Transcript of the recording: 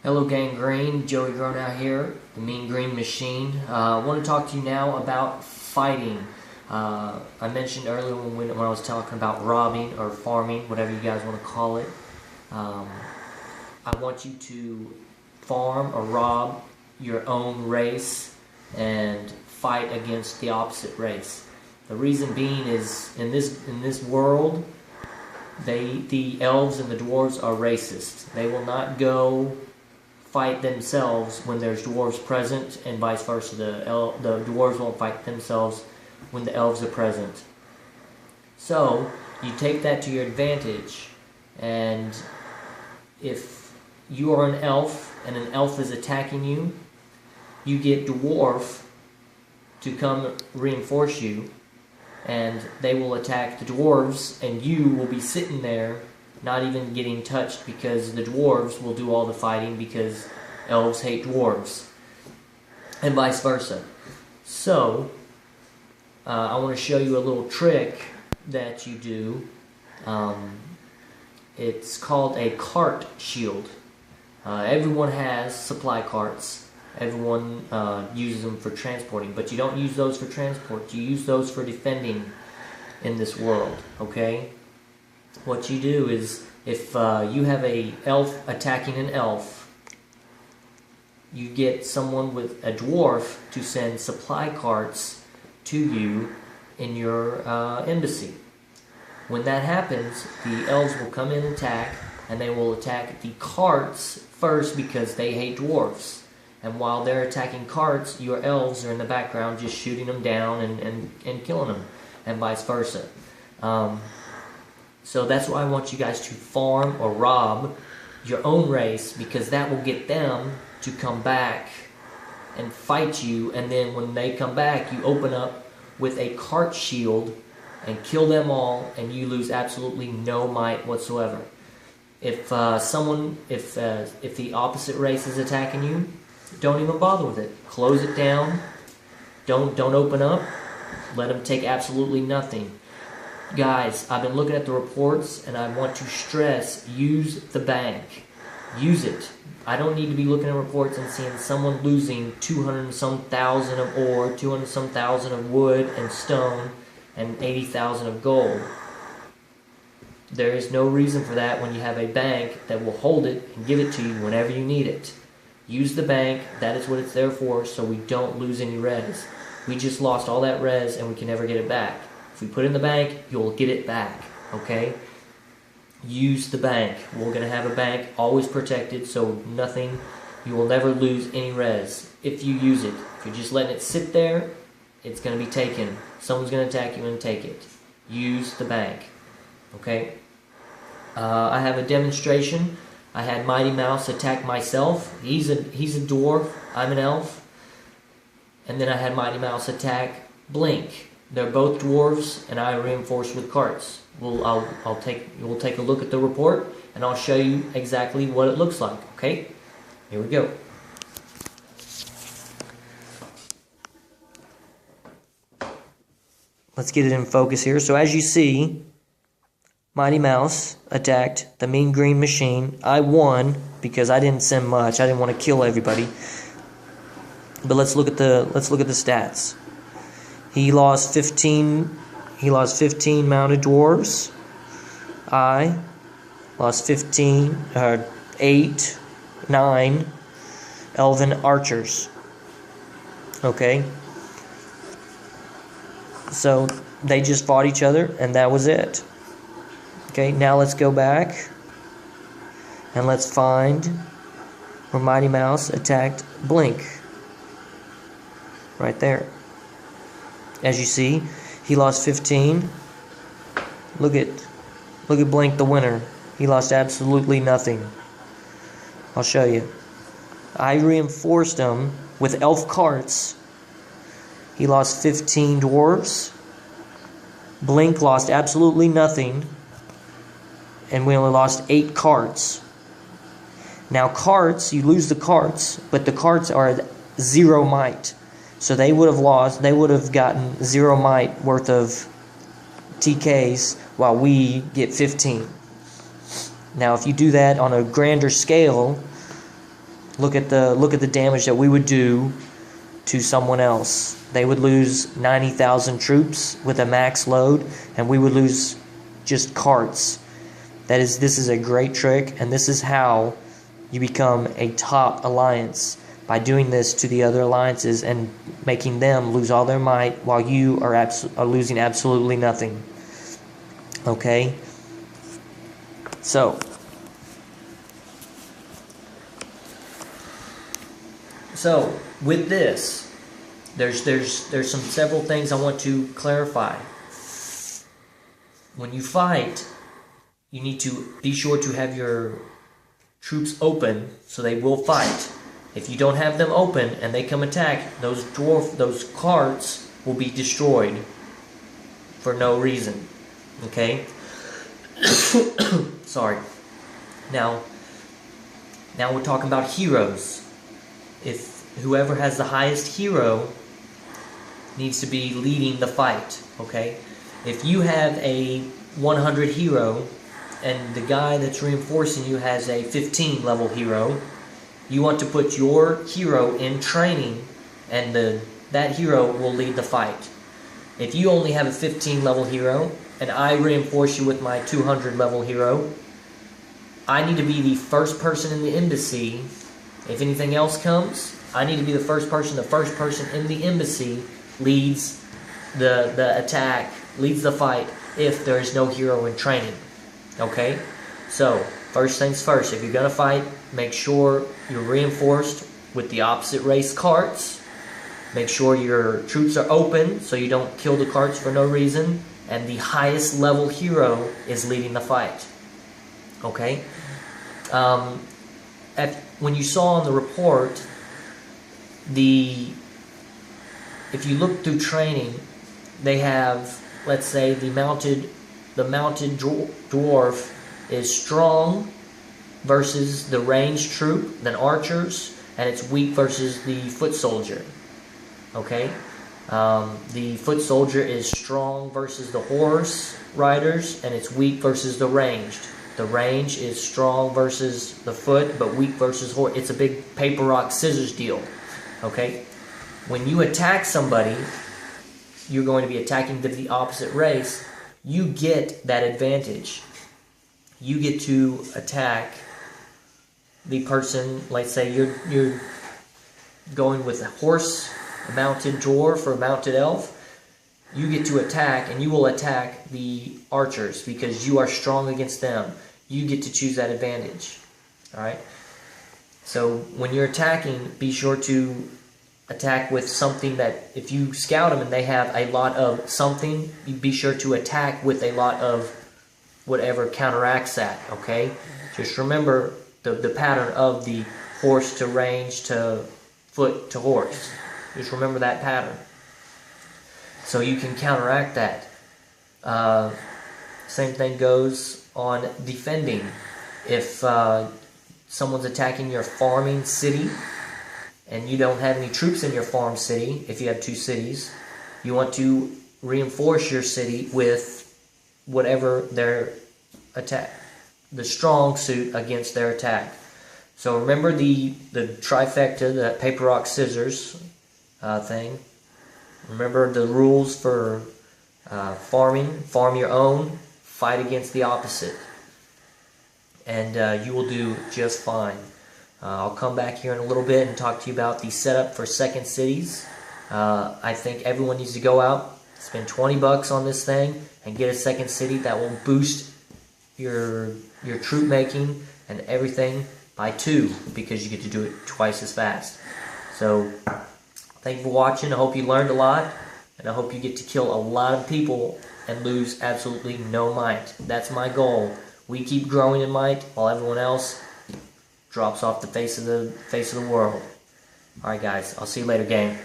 Hello Gang Green, Joey Grown out here, the Mean Green Machine. I want to talk to you now about fighting. I mentioned earlier when I was talking about robbing or farming, whatever you guys want to call it. I want you to farm or rob your own race and fight against the opposite race. The reason being is in this world, the elves and the dwarves are racist. They will not go fight themselves when there's dwarves present, and vice versa. The dwarves won't fight themselves when the elves are present. So you take that to your advantage, and if you are an elf and an elf is attacking you, you get dwarf to come reinforce you, and they will attack the dwarves, and you will be sitting there not even getting touched, because the dwarves will do all the fighting because elves hate dwarves, and vice versa. So I want to show you a little trick that you do. It's called a cart shield. Everyone has supply carts. Everyone uses them for transporting, but you don't use those for transport. You use those for defending in this world, okay? What you do is, if you have a elf attacking an elf, you get someone with a dwarf to send supply carts to you in your embassy. When that happens, the elves will come in and attack, and they will attack the carts first because they hate dwarves. And while they're attacking carts, your elves are in the background just shooting them down and killing them, and vice versa. So that's why I want you guys to farm or rob your own race, because that will get them to come back and fight you, and then when they come back, you open up with a cart shield and kill them all, and you lose absolutely no might whatsoever. If the opposite race is attacking you, don't even bother with it. Close it down. Don't open up. Let them take absolutely nothing. Guys, I've been looking at the reports, and I want to stress, use the bank. Use it. I don't need to be looking at reports and seeing someone losing 200 and some thousand of ore, 200 and some thousand of wood and stone, and 80,000 of gold. There is no reason for that when you have a bank that will hold it and give it to you whenever you need it. Use the bank. That is what it's there for, so we don't lose any res. We just lost all that res, and we can never get it back. If we put it in the bank, you'll get it back, okay? Use the bank. We're going to have a bank always protected, so you will never lose any res if you use it. If you're just letting it sit there, it's going to be taken. Someone's going to attack you and take it. Use the bank, okay? I have a demonstration. I had Mighty Mouse attack myself. He's a dwarf. I'm an elf. And then I had Mighty Mouse attack Blink. They're both dwarves, and I reinforced with carts. We'll take a look at the report, and I'll show you exactly what it looks like. Okay, here we go. Let's get it in focus here. So as you see, Mighty Mouse attacked the Mean Green Machine. I won because I didn't send much. I didn't want to kill everybody. But let's look at the stats. He lost 15 mounted dwarves. I lost 9 elven archers. Okay. So they just fought each other, and that was it. Okay, now let's go back and let's find where Mighty Mouse attacked Blink. Right there. As you see, he lost 15. Look at Blink, the winner. He lost absolutely nothing. I'll show you. I reinforced him with elf carts. He lost 15 dwarves. Blink lost absolutely nothing. And we only lost 8 carts. Now carts, you lose the carts, but the carts are 0 might. So they would have gotten 0 might worth of TKs, while we get 15. Now if you do that on a grander scale, Look at the damage that we would do to someone else. They would lose 90,000 troops with a max load, and we would lose just carts. This is a great trick, and this is how you become a top alliance, by doing this to the other alliances and making them lose all their might while you are losing absolutely nothing. Okay? So with this, there's several things I want to clarify. When you fight, you need to be sure to have your troops open so they will fight. If you don't have them open and they come attack, those carts will be destroyed for no reason. Okay? Sorry. Now we're talking about heroes. If whoever has the highest hero needs to be leading the fight, okay? If you have a 100 hero and the guy that's reinforcing you has a 15 level hero, you want to put your hero in training, and that hero will lead the fight. If you only have a 15 level hero and I reinforce you with my 200 level hero, I need to be the first person in the embassy. If anything else comes, I need to be the first person. The first person in the embassy leads the attack, leads the fight, if there is no hero in training. Okay? So, first things first, if you're going to fight, make sure you're reinforced with the opposite race carts. Make sure your troops are open so you don't kill the carts for no reason. And the highest level hero is leading the fight. Okay? When you saw on the report, if you look through training, they have, let's say, the mounted dwarf is strong versus the ranged troop, then archers, and it's weak versus the foot soldier. Okay? The foot soldier is strong versus the horse riders, and it's weak versus the ranged. The range is strong versus the foot, but weak versus horse. It's a big paper, rock, scissors deal. Okay? When you attack somebody, you're going to be attacking the opposite race. You get that advantage. You get to attack the person. Let's say you're going with a horse, a mounted dwarf, or a mounted elf. You get to attack, and you will attack the archers because you are strong against them. You get to choose that advantage. Alright? So when you're attacking, be sure to attack with something that, if you scout them and they have a lot of something, you be sure to attack with a lot of whatever counteracts that. Okay? Just remember the pattern of the horse to range to foot to horse. Just remember that pattern. So you can counteract that. Same thing goes on defending. If someone's attacking your farming city and you don't have any troops in your farm city, if you have 2 cities, you want to reinforce your city with whatever their attack, the strong suit against their attack. So remember the trifecta, the paper, rock, scissors thing. Remember the rules for farming. Farm your own, fight against the opposite, and you will do just fine. I'll come back here in a little bit and talk to you about the setup for second cities. I think everyone needs to go out, spend $20 on this thing, and get a second city. That will boost your troop making and everything by 2, because you get to do it twice as fast. So thank you for watching. I hope you learned a lot, and I hope you get to kill a lot of people and lose absolutely no might. That's my goal. We keep growing in might while everyone else drops off the face of the world. Alright guys, I'll see you later, gang.